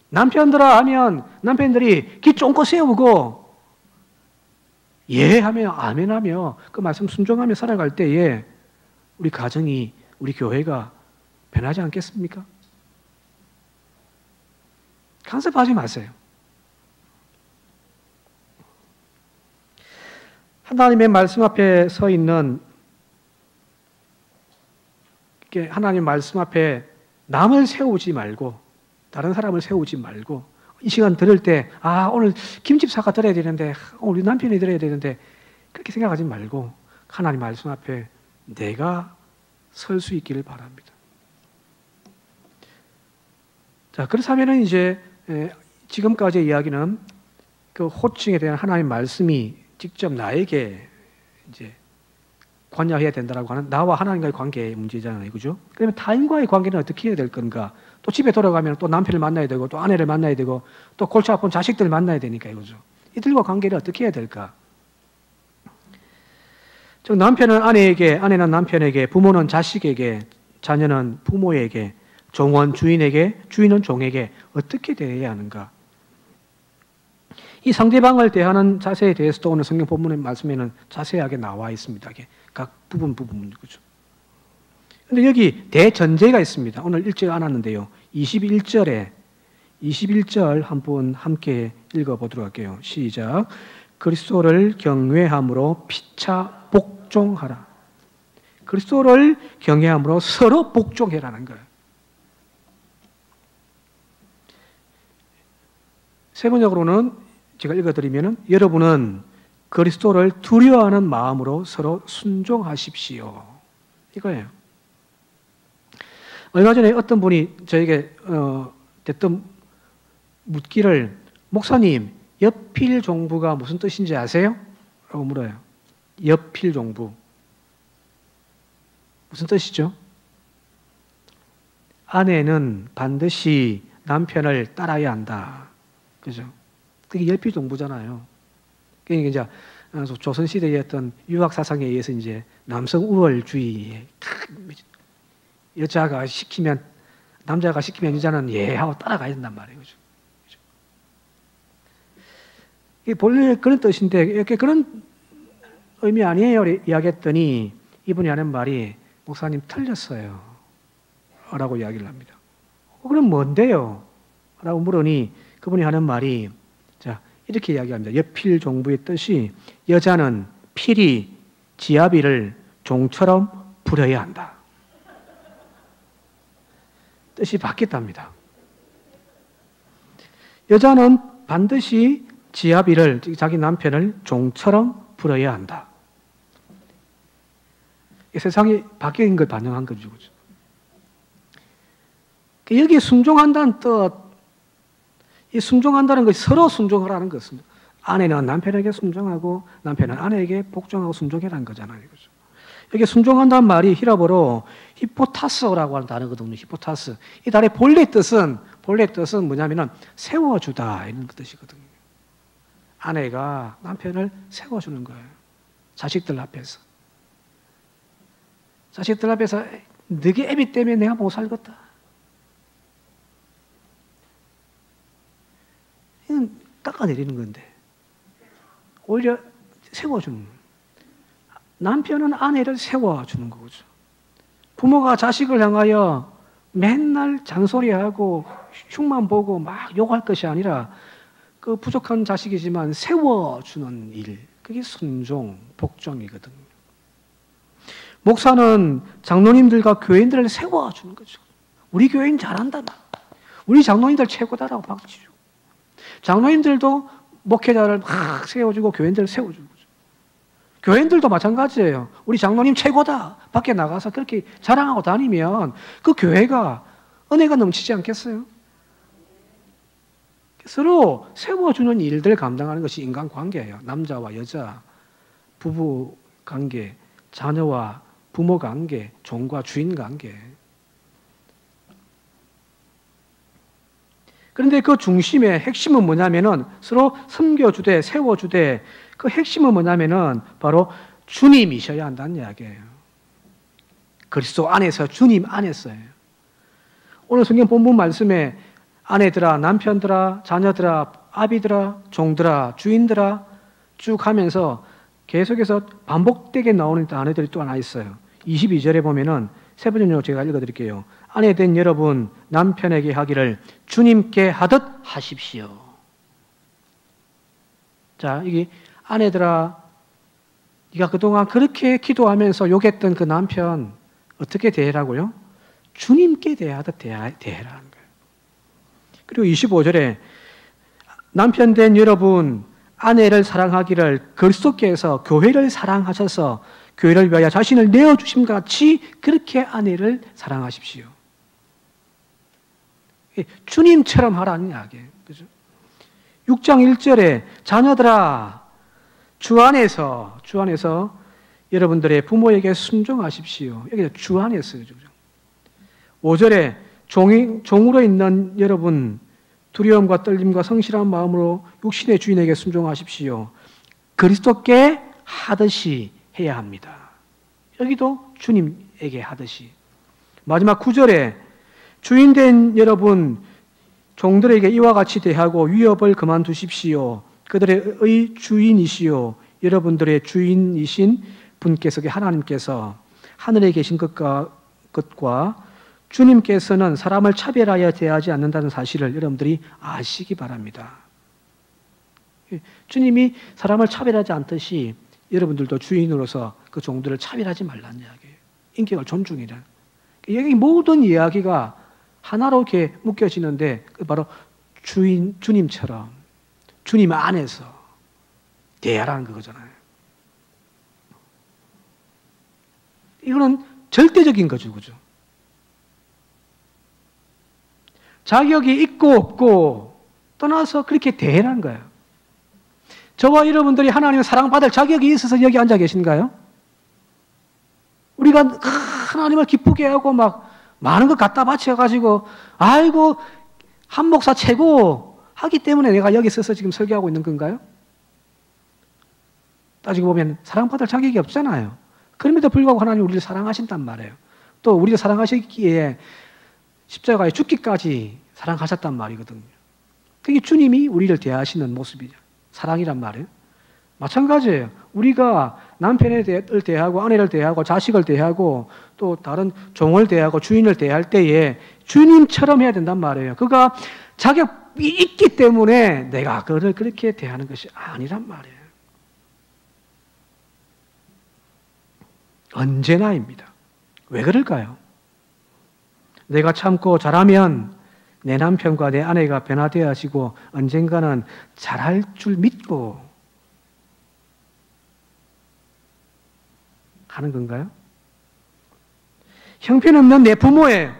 남편들아 하면 남편들이 귀 쫑긋 세우고 예 하며 아멘 하며 그 말씀 순종하며 살아갈 때에 우리 가정이 우리 교회가 변하지 않겠습니까? 간섭하지 마세요. 하나님의 말씀 앞에 서 있는, 이렇게 하나님 말씀 앞에 남을 세우지 말고, 다른 사람을 세우지 말고, 이 시간 들을 때, 오늘 김집사가 들어야 되는데, 오늘 우리 남편이 들어야 되는데, 그렇게 생각하지 말고, 하나님 말씀 앞에 내가 설 수 있기를 바랍니다. 자, 그렇다면 이제 지금까지의 이야기는 그 호칭에 대한 하나님의 말씀이 직접 나에게 이제 관여해야 된다라고 하는 나와 하나님과의 관계의 문제잖아요, 그죠? 그러면 타인과의 관계는 어떻게 해야 될 건가? 또 집에 돌아가면 또 남편을 만나야 되고, 또 아내를 만나야 되고, 또 골치 아픈 자식들 만나야 되니까요, 그죠? 이들과 관계를 어떻게 해야 될까? 즉 남편은 아내에게, 아내는 남편에게, 부모는 자식에게, 자녀는 부모에게, 종은 주인에게, 주인은 종에게 어떻게 대해야 하는가? 이 상대방을 대하는 자세에 대해서도 오늘 성경 본문의 말씀에는 자세하게 나와 있습니다. 각 부분, 그죠? 근데 여기 대전제가 있습니다. 오늘 읽지 않았는데요. 21절 한번 함께 읽어보도록 할게요. 시작. 그리스도를 경외함으로 피차 복종하라. 그리스도를 경외함으로 서로 복종해라는 거예요. 세번역으로는 제가 읽어드리면 여러분은 그리스도를 두려워하는 마음으로 서로 순종하십시오. 이거예요. 얼마 전에 어떤 분이 저에게 대뜸 묻기를, 목사님, 여필종부가 무슨 뜻인지 아세요? 라고 물어요. 여필종부. 무슨 뜻이죠? 아내는 반드시 남편을 따라야 한다. 그죠? 그게 여필종부잖아요. 그러니까 이제 조선시대의 어떤 유학사상에 의해서 이제 남성 우월주의에 남자가 시키면 여자는 예 하고 따라가야 된단 말이에요. 그죠? 이게 본래 그런 뜻인데, 이렇게 그런 의미 아니에요. 이야기했더니 이분이 하는 말이, 목사님 틀렸어요. 라고 이야기를 합니다. 그럼 뭔데요? 라고 물으니 그분이 하는 말이, 자, 이렇게 이야기합니다. 여필종부의 뜻이 여자는 필히 지아비를 종처럼 부려야 한다. 뜻이 바뀌었답니다. 여자는 반드시 지아비를, 자기 남편을 종처럼 부려야 한다. 세상이 바뀐 걸 반영한 거죠. 여기에 순종한다는 뜻, 이 순종한다는 것이 서로 순종하라는 것입니다. 아내는 남편에게 순종하고 남편은 아내에게 복종하고 순종해라는 거잖아요. 그죠? 여기 순종한다는 말이 히라보로 히포타스라고 하는 단어거든요. 히포타스. 이 단어의 본래 뜻은 뭐냐면은 세워주다 이런 뜻이거든요. 아내가 남편을 세워주는 거예요. 자식들 앞에서 너게 애비 때문에 내가 못 살겠다. 이건 깎아내리는 건데 오히려 세워주는 거예요. 남편은 아내를 세워주는 거죠. 부모가 자식을 향하여 맨날 잔소리하고 흉만 보고 막 욕할 것이 아니라 그 부족한 자식이지만 세워주는 일, 그게 순종, 복종이거든요. 목사는 장로님들과 교인들을 세워주는 거죠. 우리 교인 잘한다. 우리 장로님들 최고다라고 박수치고, 장로님들도 목회자를 막 세워주고 교인들을 세워주는 거죠. 교인들도 마찬가지예요. 우리 장로님 최고다. 밖에 나가서 그렇게 자랑하고 다니면 그 교회가 은혜가 넘치지 않겠어요? 서로 세워주는 일들 감당하는 것이 인간관계예요. 남자와 여자, 부부 관계, 자녀와 부모 관계, 종과 주인 관계. 그런데 그 중심의 핵심은 뭐냐면은 서로 섬겨주되 세워주되, 그 핵심은 뭐냐면은 바로 주님이셔야 한다는 이야기예요. 그리스도 안에서, 주님 안에서예요. 오늘 성경 본문 말씀에 아내들아, 남편들아, 자녀들아, 아비들아, 종들아, 주인들아 쭉 하면서 계속해서 반복되게 나오는 단어들이 또 하나 있어요. 22절에 보면은 세 번째로 제가 읽어드릴게요. 아내 된 여러분, 남편에게 하기를 주님께 하듯 하십시오. 자, 이게 아내들아, 네가 그동안 그렇게 기도하면서 욕했던 그 남편 어떻게 대해라고요? 주님께 대하듯 대해라는 거예요. 그리고 25절에 남편 된 여러분 아내를 사랑하기를 그리스도께서 교회를 사랑하셔서 교회를 위하여 자신을 내어주심과 같이 그렇게 아내를 사랑하십시오. 주님처럼 하라는 이야기예요. 그죠? 6장 1절에 자녀들아 주 안에서 여러분들의 부모에게 순종하십시오. 여기서 주 안에서. 5절에 종으로 있는 여러분 두려움과 떨림과 성실한 마음으로 육신의 주인에게 순종하십시오. 그리스도께 하듯이 해야 합니다. 여기도 주님에게 하듯이. 마지막 9절에 주인된 여러분 종들에게 이와 같이 대하고 위협을 그만두십시오. 그들의 주인이시요 여러분들의 주인이신 분께서 하나님께서 하늘에 계신 것과 주님께서는 사람을 차별하여 대하지 않는다는 사실을 여러분들이 아시기 바랍니다. 주님이 사람을 차별하지 않듯이 여러분들도 주인으로서 그 종들을 차별하지 말라는 이야기예요. 인격을 존중이라. 여기 모든 이야기가 하나로 이렇게 묶여지는데 바로 주님처럼 주님 안에서 대하라는 거잖아요. 이거는 절대적인 거죠, 그죠? 자격이 있고 없고 떠나서 그렇게 대하라는 거예요. 저와 여러분들이 하나님의 사랑받을 자격이 있어서 여기 앉아 계신가요? 우리가 하나님을 기쁘게 하고 막 많은 것 갖다 바쳐가지고 아이고 한 목사 최고 하기 때문에 내가 여기 서서 지금 설교하고 있는 건가요? 따지고 보면 사랑받을 자격이 없잖아요. 그럼에도 불구하고 하나님 우리를 사랑하신단 말이에요. 또 우리를 사랑하시기에 십자가에 죽기까지 사랑하셨단 말이거든요. 그게 주님이 우리를 대하시는 모습이죠. 사랑이란 말이에요. 마찬가지예요. 우리가 남편을 대하고 아내를 대하고 자식을 대하고 또 다른 종을 대하고 주인을 대할 때에 주님처럼 해야 된단 말이에요. 그가 자격이 있기 때문에 내가 그를 그렇게 대하는 것이 아니란 말이에요. 언제나입니다. 왜 그럴까요? 내가 참고 잘하면 내 남편과 내 아내가 변화되어지고 언젠가는 잘할 줄 믿고 하는 건가요? 형편없는 내 부모예요.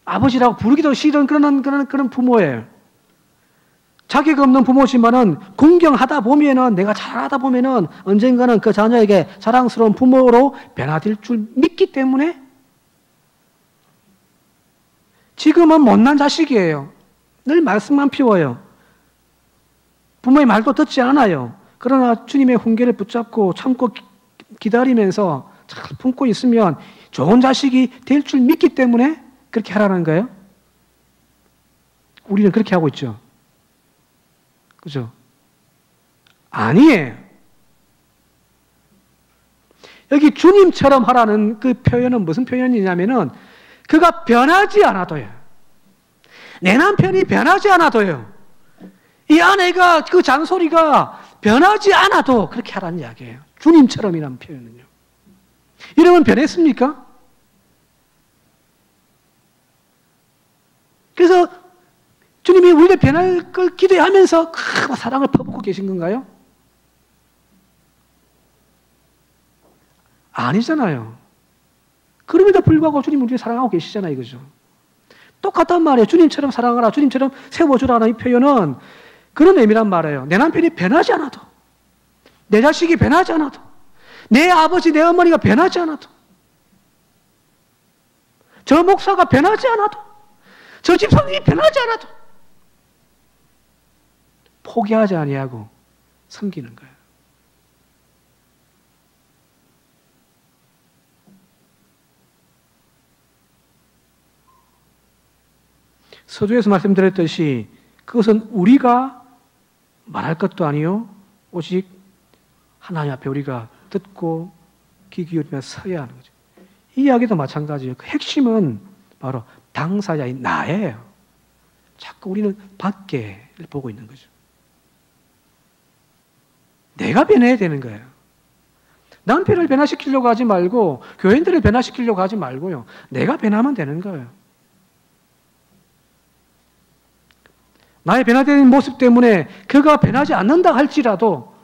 아버지라고 부르기도 싫은 그런 부모예요. 자격 없는 부모지만은 공경하다 보면은 내가 잘하다 보면은 언젠가는 그 자녀에게 자랑스러운 부모로 변화될 줄 믿기 때문에 지금은 못난 자식이에요. 늘 말씀만 피워요. 부모의 말도 듣지 않아요. 그러나 주님의 훈계를 붙잡고 참고 기다리면서 잘 품고 있으면 좋은 자식이 될 줄 믿기 때문에 그렇게 하라는 거예요. 우리는 그렇게 하고 있죠. 그죠? 아니에요. 여기 주님처럼 하라는 그 표현은 무슨 표현이냐면은 그가 변하지 않아도요. 내 남편이 변하지 않아도요. 이 아내가 그 잔소리가 변하지 않아도 그렇게 하라는 이야기예요. 주님처럼이라는 표현은요. 여러분 변했습니까? 그래서 주님이 우리를 변할 걸 기대하면서 사랑을 퍼붓고 계신 건가요? 아니잖아요. 그럼에도 불구하고 주님 우리를 사랑하고 계시잖아요. 이거죠. 똑같단 말이에요. 주님처럼 사랑하라, 주님처럼 세워주라는 이 표현은 그런 의미란 말이에요. 내 남편이 변하지 않아도, 내 자식이 변하지 않아도, 내 아버지, 내 어머니가 변하지 않아도, 저 목사가 변하지 않아도, 저 집사님이 변하지 않아도 포기하지 아니하고 섬기는 거예요. 서두에서 말씀드렸듯이 그것은 우리가 말할 것도 아니요 오직 하나님 앞에 우리가 듣고 귀 기울이며 서야 하는 거죠. 이 이야기도 마찬가지예요. 그 핵심은 바로 당사자인 나예요. 자꾸 우리는 밖에를 보고 있는 거죠. 내가 변해야 되는 거예요. 남편을 변화시키려고 하지 말고 교인들을 변화시키려고 하지 말고요. 내가 변하면 되는 거예요. 나의 변화된 모습 때문에 그가 변하지 않는다 할지라도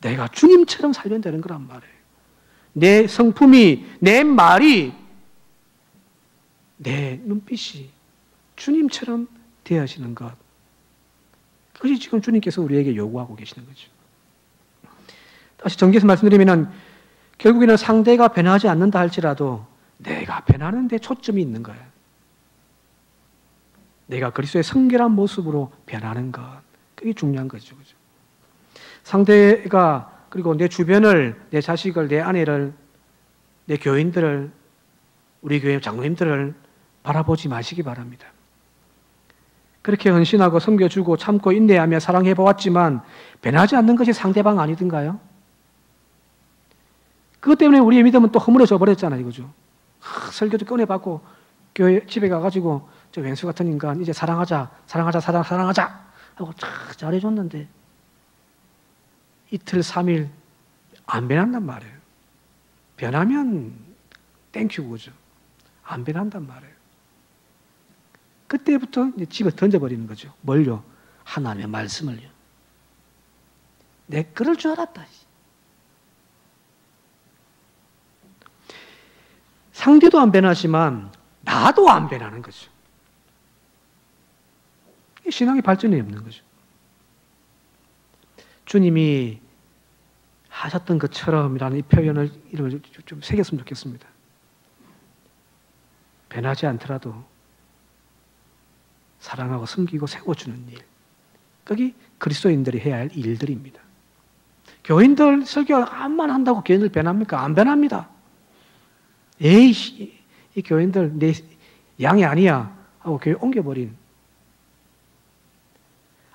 내가 주님처럼 살면 되는 거란 말이에요. 내 성품이, 내 말이, 내 눈빛이 주님처럼 되어지는 것. 그것이 지금 주님께서 우리에게 요구하고 계시는 거죠. 다시 정리해서 말씀드리면 결국에는 상대가 변하지 않는다 할지라도 내가 변하는 데 초점이 있는 거예요. 내가 그리스도의 성결한 모습으로 변하는 것. 그게 중요한 거죠. 그죠? 상대가 그리고 내 주변을, 내 자식을, 내 아내를, 내 교인들을, 우리 교회 장로님들을 바라보지 마시기 바랍니다. 그렇게 헌신하고 섬겨주고 참고 인내하며 사랑해 보았지만 변하지 않는 것이 상대방 아니던가요? 그것 때문에 우리의 믿음은 또 허물어져 버렸잖아요. 그죠? 설교도 꺼내받고 교회 집에 가가지고 저 왼수 같은 인간 이제 사랑하자 하고 잘해줬는데 이틀 3일 안 변한단 말이에요. 변하면 땡큐 그죠? 안 변한단 말이에요. 그때부터 이제 집에 던져버리는 거죠. 뭘요? 하나님의 말씀을요. 내 그럴 줄 알았다. 상대도 안 변하지만 나도 안 변하는 거죠. 신앙의 발전이 없는 거죠. 주님이 하셨던 것처럼이라는 이 표현을 이름을 좀 새겼으면 좋겠습니다. 변하지 않더라도 사랑하고 섬기고 세워주는 일. 그게 그리스도인들이 해야 할 일들입니다. 교인들 설교 암만 한다고 교인들 변합니까? 안 변합니다. 에이씨, 이 교인들 내 양이 아니야 하고 교회 옮겨버린.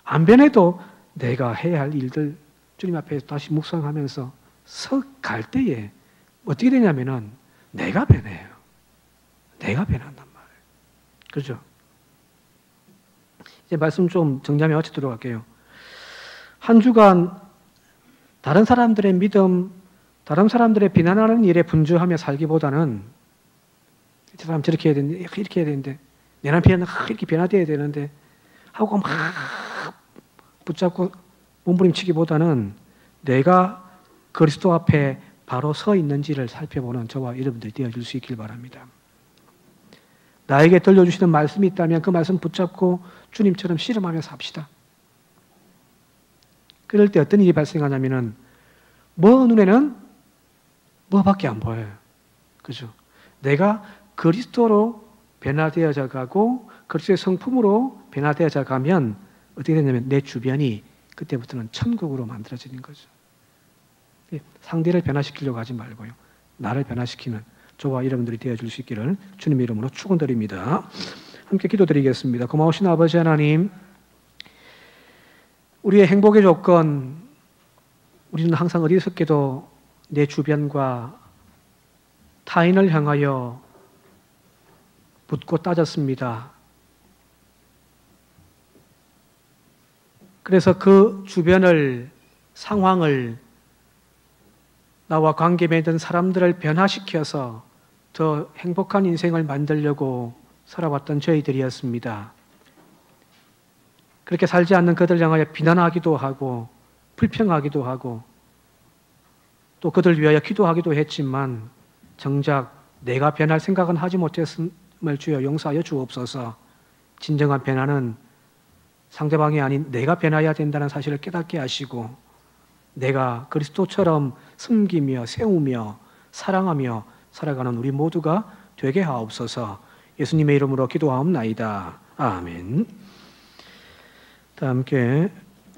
안 변해도 내가 해야 할 일들 주님 앞에 다시 묵상하면서 갈 때에 어떻게 되냐면은 내가 변해요. 내가 변한단 말이에요. 그렇죠? 이제 말씀 좀 정리하며 어찌도록 할게요. 한 주간 다른 사람들의 믿음, 다른 사람들의 비난하는 일에 분주하며 살기보다는 저 사람 저렇게 해야 되는데, 이렇게 해야 되는데, 내 남편은 이렇게 변화되어야 되는데 하고 막 붙잡고 몸부림치기보다는 내가 그리스도 앞에 바로 서 있는지를 살펴보는 저와 여러분들이 되어줄 수 있길 바랍니다. 나에게 들려주시는 말씀이 있다면 그 말씀 붙잡고 주님처럼 씨름하며 삽시다. 그럴 때 어떤 일이 발생하냐면은 눈에는 뭐밖에 안 보여요. 그죠? 내가 그리스도로 변화되어져 가고 그리스도의 성품으로 변화되어져 가면 어떻게 되냐면 내 주변이 그때부터는 천국으로 만들어지는 거죠. 상대를 변화시키려고 하지 말고요. 나를 변화시키는 저와 여러분들이 되어줄 수 있기를 주님의 이름으로 축원드립니다. 함께 기도드리겠습니다. 고마우신 아버지 하나님, 우리의 행복의 조건, 우리는 항상 어리석게도 내 주변과 타인을 향하여 묻고 따졌습니다. 그래서 그 주변을, 상황을, 나와 관계 맺은 사람들을 변화시켜서 더 행복한 인생을 만들려고 살아왔던 저희들이었습니다. 그렇게 살지 않는 그들을 향하여 비난하기도 하고 불평하기도 하고 또 그들을 위하여 기도하기도 했지만 정작 내가 변할 생각은 하지 못했음을 주여 용서하여 주옵소서. 진정한 변화는 상대방이 아닌 내가 변화해야 된다는 사실을 깨닫게 하시고 내가 그리스도처럼 섬기며 세우며 사랑하며 살아가는 우리 모두가 되게 하옵소서. 예수님의 이름으로 기도하옵나이다. 아멘. 다 함께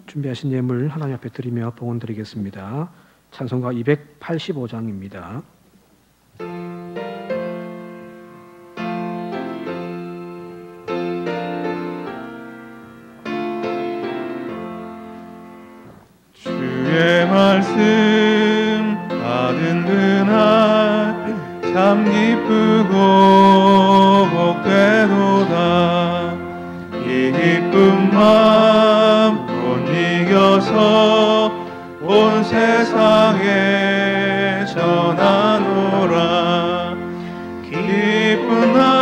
준비하신 예물 하나님 앞에 드리며 봉헌 드리겠습니다. 찬송가 285장입니다. 주의 말씀 받은 그날 참 기쁘고 복되도다. 이 기쁜 마음 못 이겨서 온 세상에 전하노라. 기쁜 날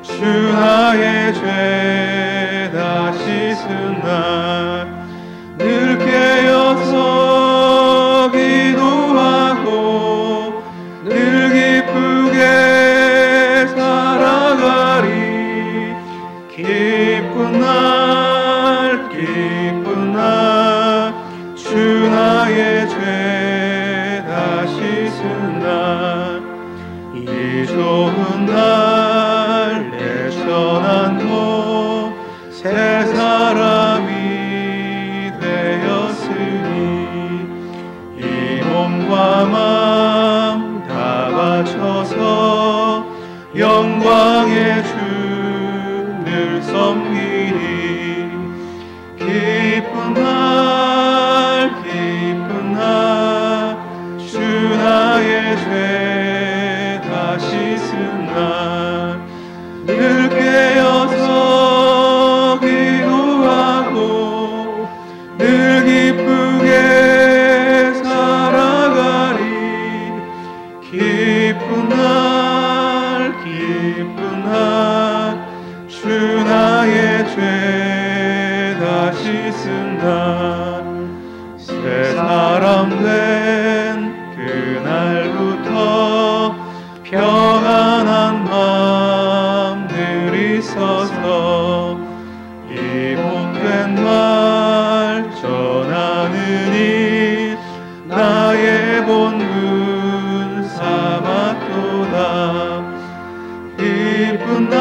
주 나의 죄 다 씻은 날 늘 깨어서 기도하고 늘 기쁘게 살아가리. 기쁜 날 주 나의 죄 다 씻은 날 이 좋은 날 내 전환도 새 사람이 되었으니 이 몸과 마음 다 바쳐서 영광의 주를 섬기리. 기쁜 날 주 나의 죄 다 씻은 날 늘 깨어서 기도하고 늘 기쁘게 살아가리. 기쁜 날 주 나의 죄 다 씻은 날 새 사람 된 그날부터 평안한 마음들이 있어서 이 복된 말 전하느니 나의 본분 삼았도다. 기쁜 날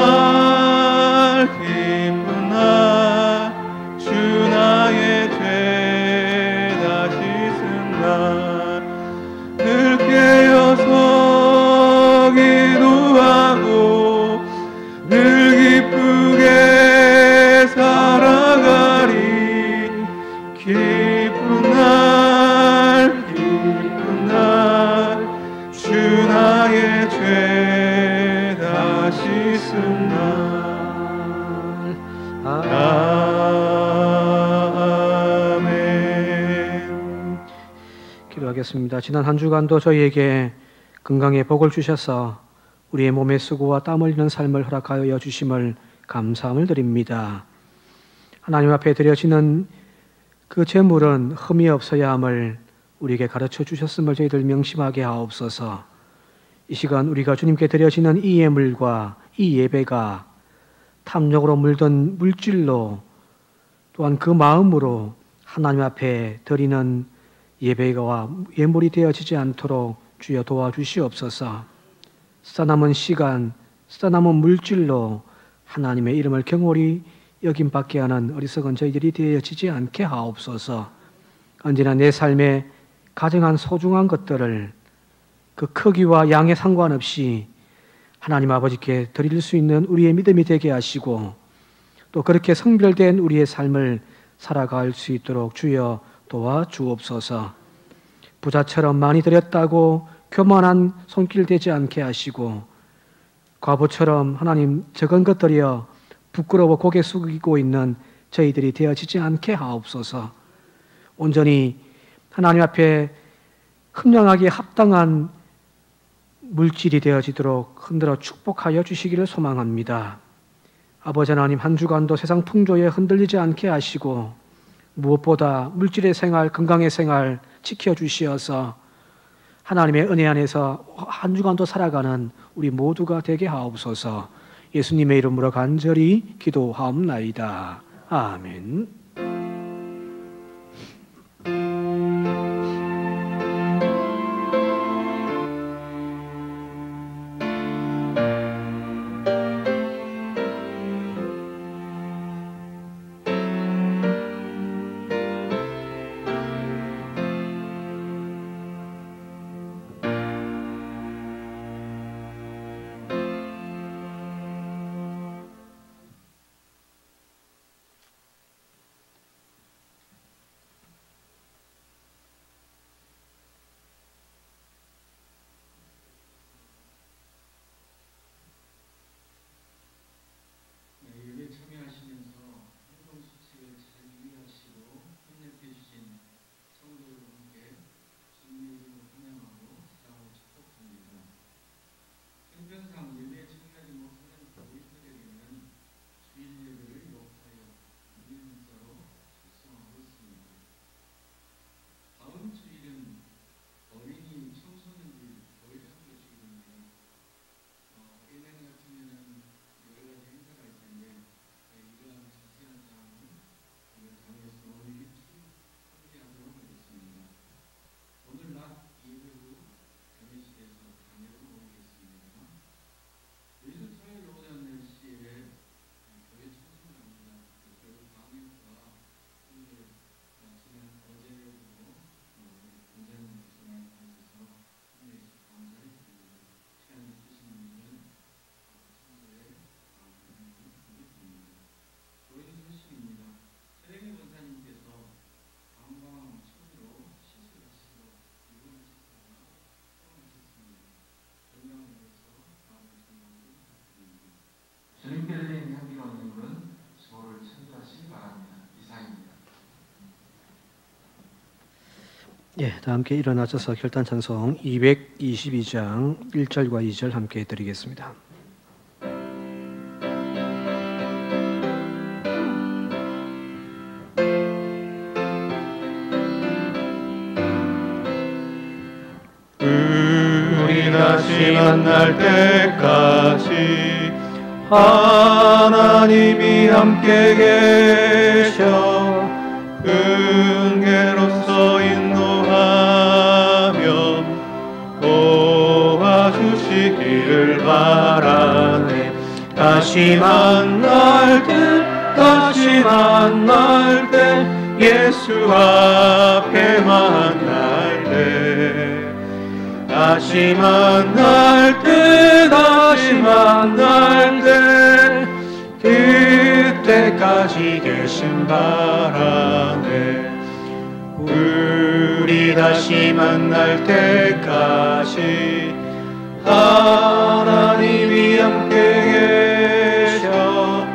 주 나의 죄 다 씻은 날 늘 깨어서 기도하고 늘 기쁘게 살아가리. 기쁜 날 주 나의 죄 다 씻은 날. 아멘. 기도하겠습니다. 지난 한 주간도 저희에게 건강의 복을 주셔서 우리의 몸의 수고와 땀 흘리는 삶을 허락하여 주심을 감사함을 드립니다. 하나님 앞에 드려지는 그 제물은 흠이 없어야 함을 우리에게 가르쳐 주셨음을 저희들 명심하게 하옵소서. 이 시간 우리가 주님께 드려지는 이 예물과 이 예배가 탐욕으로 물든 물질로 또한 그 마음으로 하나님 앞에 드리는 예배가 예물이 되어지지 않도록 주여 도와주시옵소서. 쓰다남은 시간, 쓰다남은 물질로 하나님의 이름을 경홀히 여김받게 하는 어리석은 저희들이 되어지지 않게 하옵소서. 언제나 내 삶에 가정한 소중한 것들을 그 크기와 양에 상관없이 하나님 아버지께 드릴 수 있는 우리의 믿음이 되게 하시고 또 그렇게 성별된 우리의 삶을 살아갈 수 있도록 주여 도와주옵소서. 부자처럼 많이 드렸다고 교만한 손길 되지 않게 하시고 과부처럼 하나님 적은 것들이여 부끄러워 고개 숙이고 있는 저희들이 되어지지 않게 하옵소서. 온전히 하나님 앞에 흠량하게 합당한 물질이 되어지도록 흔들어 축복하여 주시기를 소망합니다. 아버지 하나님, 한 주간도 세상 풍조에 흔들리지 않게 하시고 무엇보다 물질의 생활, 건강의 생활 지켜주시어서 하나님의 은혜 안에서 한 주간도 살아가는 우리 모두가 되게 하옵소서. 예수님의 이름으로 간절히 기도하옵나이다. 아멘. 예, 다 함께 일어나셔서 결단 찬송 222장 1절과 2절 함께 드리겠습니다. 우리 다시 만날 때까지 하나님이 함께 계셔 은혜로서 인도하며 도와주시기를 바라네. 다시 만날 때 예수 앞에 만날 때 다시 만날 때 그때까지 계신 바라네. 우리 다시 만날 때까지 하나님이 함께 계셔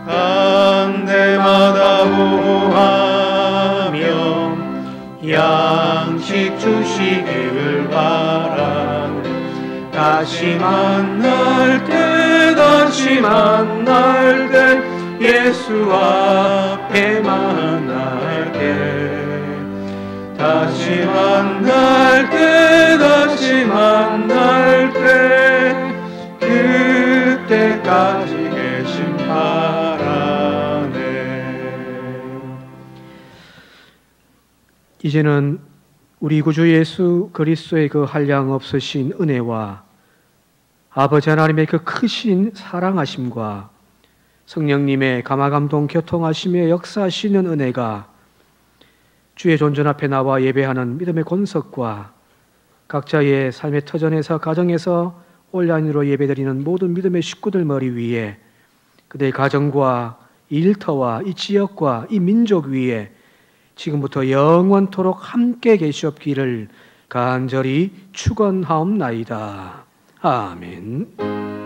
간 데마다 보호하며 양식 주시기를 바라네. 다시 만날 때 예수 앞에 만날 때 다시 만날 때 그때까지 계신 바라네. 이제는 우리 구주 예수 그리스도의 그 한량 없으신 은혜와 아버지 하나님의 그 크신 사랑하심과 성령님의 감화감동 교통하시며 역사하시는 은혜가 주의 존전 앞에 나와 예배하는 믿음의 권석과 각자의 삶의 터전에서 가정에서 온라인으로 예배드리는 모든 믿음의 식구들 머리 위에 그들의 가정과 이 일터와 이 지역과 이 민족 위에 지금부터 영원토록 함께 계시옵기를 간절히 축원하옵나이다. 아멘.